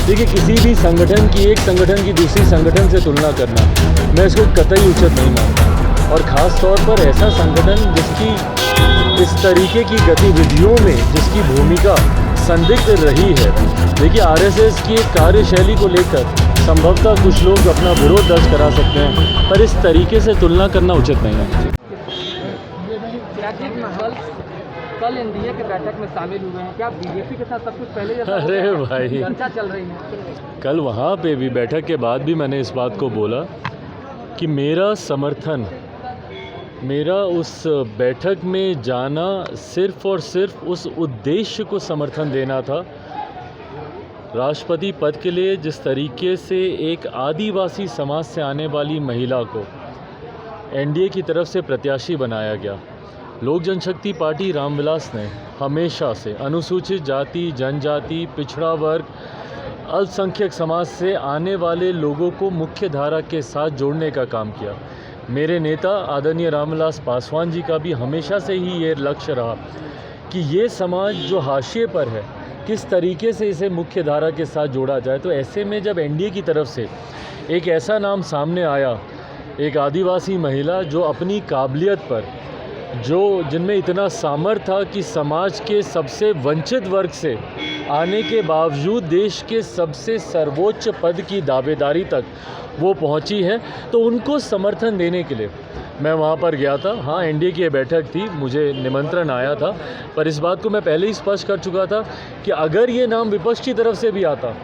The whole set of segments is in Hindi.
देखिए, किसी भी संगठन की एक संगठन की दूसरी संगठन से तुलना करना मैं इसको कतई उचित नहीं मानता, और ख़ास तौर पर ऐसा संगठन जिसकी इस तरीके की गतिविधियों में जिसकी भूमिका संदिग्ध रही है। देखिए, आरएसएस की एक कार्यशैली को लेकर संभवतः कुछ लोग अपना विरोध दर्ज करा सकते हैं, पर इस तरीके से तुलना करना उचित नहीं है। कल एनडीए के बैठक में शामिल हुए हैं, क्या बीजेपी के साथ सब कुछ पहले जैसा अरे भाई, चर्चा चल रही है? कल वहाँ पे भी बैठक के बाद भी मैंने इस बात को बोला कि मेरा समर्थन, मेरा उस बैठक में जाना सिर्फ़ और सिर्फ उस उद्देश्य को समर्थन देना था, राष्ट्रपति पद के लिए जिस तरीके से एक आदिवासी समाज से आने वाली महिला को एनडीए की तरफ से प्रत्याशी बनाया गया। लोक जनशक्ति पार्टी रामविलास ने हमेशा से अनुसूचित जाति, जनजाति, पिछड़ा वर्ग, अल्पसंख्यक समाज से आने वाले लोगों को मुख्य धारा के साथ जोड़ने का काम किया। मेरे नेता आदरणीय रामविलास पासवान जी का भी हमेशा से ही ये लक्ष्य रहा कि ये समाज जो हाशिए पर है, किस तरीके से इसे मुख्य धारा के साथ जोड़ा जाए। तो ऐसे में जब एनडीए की तरफ से एक ऐसा नाम सामने आया, एक आदिवासी महिला जो अपनी काबिलियत पर, जिनमें इतना सामर्थ्य था कि समाज के सबसे वंचित वर्ग से आने के बावजूद देश के सबसे सर्वोच्च पद की दावेदारी तक वो पहुंची है, तो उनको समर्थन देने के लिए मैं वहाँ पर गया था। हाँ, एनडीए की बैठक थी, मुझे निमंत्रण आया था, पर इस बात को मैं पहले ही स्पष्ट कर चुका था कि अगर ये नाम विपक्ष की तरफ से भी आता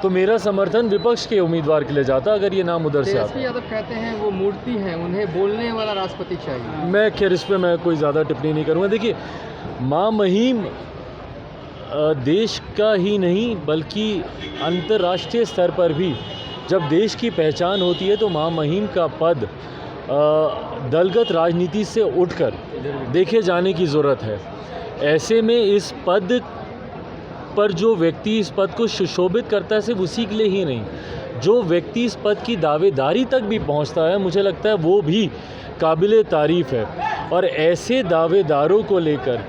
तो मेरा समर्थन विपक्ष के उम्मीदवार के लिए जाता, अगर ये नाम उधर से आता। तेजस्वी यादव कहते हैं वो मूर्ति हैं, उन्हें बोलने वाला राष्ट्रपति चाहिए। मैं खैर इस पर मैं कोई ज़्यादा टिप्पणी नहीं करूँगा। देखिए, माँ महिम देश का ही नहीं बल्कि अंतर्राष्ट्रीय स्तर पर भी जब देश की पहचान होती है तो माँ महिम का पद दलगत राजनीति से उठकर देखे जाने की ज़रूरत है। ऐसे में इस पद पर जो व्यक्ति इस पद को सुशोभित करता है, सिर्फ उसी के लिए ही नहीं, जो व्यक्ति इस पद की दावेदारी तक भी पहुंचता है, मुझे लगता है वो भी काबिले तारीफ़ है। और ऐसे दावेदारों को लेकर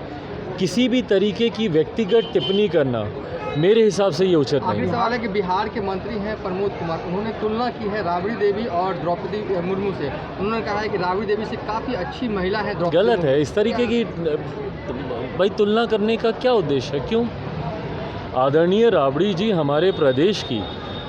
किसी भी तरीके की व्यक्तिगत टिप्पणी करना मेरे हिसाब से ये उचित नहीं है। सवाल है कि बिहार के मंत्री हैं प्रमोद कुमार, उन्होंने तुलना की है राबड़ी देवी और द्रौपदी मुर्मू से। उन्होंने कहा है कि राबड़ी देवी से काफ़ी अच्छी महिला है। गलत है इस तरीके की भाई तुलना करने का क्या उद्देश्य है? क्यों? आदरणीय राबड़ी जी हमारे प्रदेश की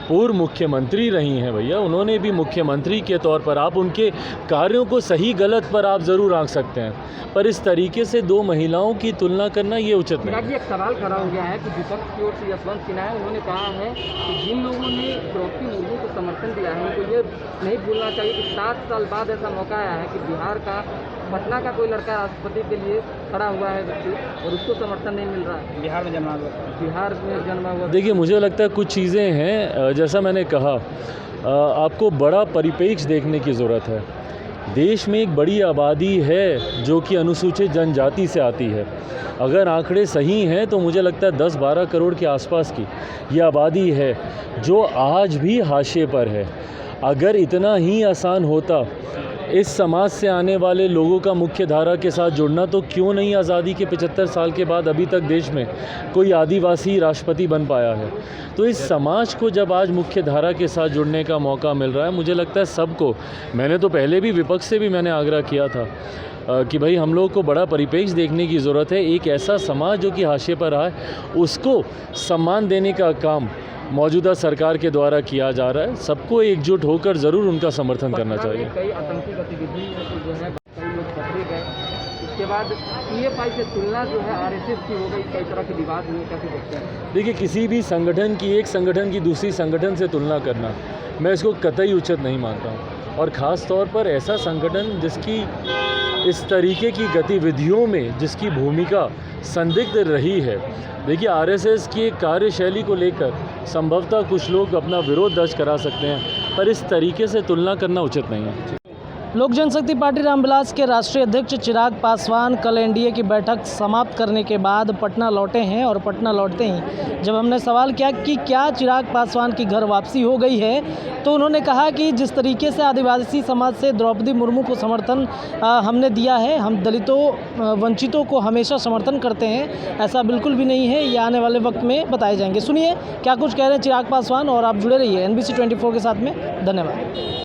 पूर्व मुख्यमंत्री रही हैं भैया, उन्होंने भी मुख्यमंत्री के तौर पर आप उनके कार्यों को सही गलत पर आप ज़रूर आंक सकते हैं, पर इस तरीके से दो महिलाओं की तुलना करना ये उचित नहीं है। एक सवाल खड़ा हो गया है कि विपक्ष की ओर से यशवंत सिन्हा है, उन्होंने कहा है कि जिन लोगों ने द्रौपदी मुर्मू को समर्थन दिया है उनको ये नहीं भूलना चाहिए कि 7 साल बाद ऐसा मौका आया है कि बिहार का, पटना का कोई लड़का राष्ट्रपति के लिए खड़ा हुआ है और उसको समर्थन नहीं मिल रहा है। बिहार में जन्मा हुआ। देखिए, मुझे लगता है कुछ चीज़ें हैं, जैसा मैंने कहा, आपको बड़ा परिप्रेक्ष्य देखने की ज़रूरत है। देश में एक बड़ी आबादी है जो कि अनुसूचित जनजाति से आती है। अगर आंकड़े सही हैं तो मुझे लगता है 10-12 करोड़ के आसपास की ये आबादी है जो आज भी हाशिए पर है। अगर इतना ही आसान होता इस समाज से आने वाले लोगों का मुख्य धारा के साथ जुड़ना, तो क्यों नहीं आज़ादी के 75 साल के बाद अभी तक देश में कोई आदिवासी राष्ट्रपति बन पाया है। तो इस समाज को जब आज मुख्य धारा के साथ जुड़ने का मौका मिल रहा है, मुझे लगता है सबको, मैंने तो पहले भी विपक्ष से भी मैंने आग्रह किया था कि भाई हम लोग को बड़ा परिप्रेक्ष्य देखने की ज़रूरत है। एक ऐसा समाज जो कि हाशिए पर रहा है, उसको सम्मान देने का काम मौजूदा सरकार के द्वारा किया जा रहा है। सबको एकजुट होकर ज़रूर उनका समर्थन करना चाहिए। कई आतंकी गतिविधि जो है, कई लोग पकड़े गए, उसके बाद पीएफआई से तुलना जो है आरएसएस की हो गई, कई तरह के विवाद हुए, कैसे देखते हैं? देखिए, किसी भी संगठन की एक संगठन की दूसरी संगठन से तुलना करना मैं इसको कतई उचित नहीं मानता हूँ, और ख़ास तौर पर ऐसा संगठन जिसकी इस तरीके की गतिविधियों में जिसकी भूमिका संदिग्ध रही है। देखिए, आरएसएस की एक कार्यशैली को लेकर संभवतः कुछ लोग अपना विरोध दर्ज करा सकते हैं, पर इस तरीके से तुलना करना उचित नहीं है। लोक जनशक्ति पार्टी रामविलास के राष्ट्रीय अध्यक्ष चिराग पासवान कल एनडीए की बैठक समाप्त करने के बाद पटना लौटे हैं और पटना लौटते ही जब हमने सवाल किया कि क्या चिराग पासवान की घर वापसी हो गई है, तो उन्होंने कहा कि जिस तरीके से आदिवासी समाज से द्रौपदी मुर्मू को समर्थन हमने दिया है, हम दलितों वंचितों को हमेशा समर्थन करते हैं, ऐसा बिल्कुल भी नहीं है। ये आने वाले वक्त में बताए जाएंगे। सुनिए क्या कुछ कह रहे हैं चिराग पासवान और आप जुड़े रहिए NBC 24 के साथ में। धन्यवाद।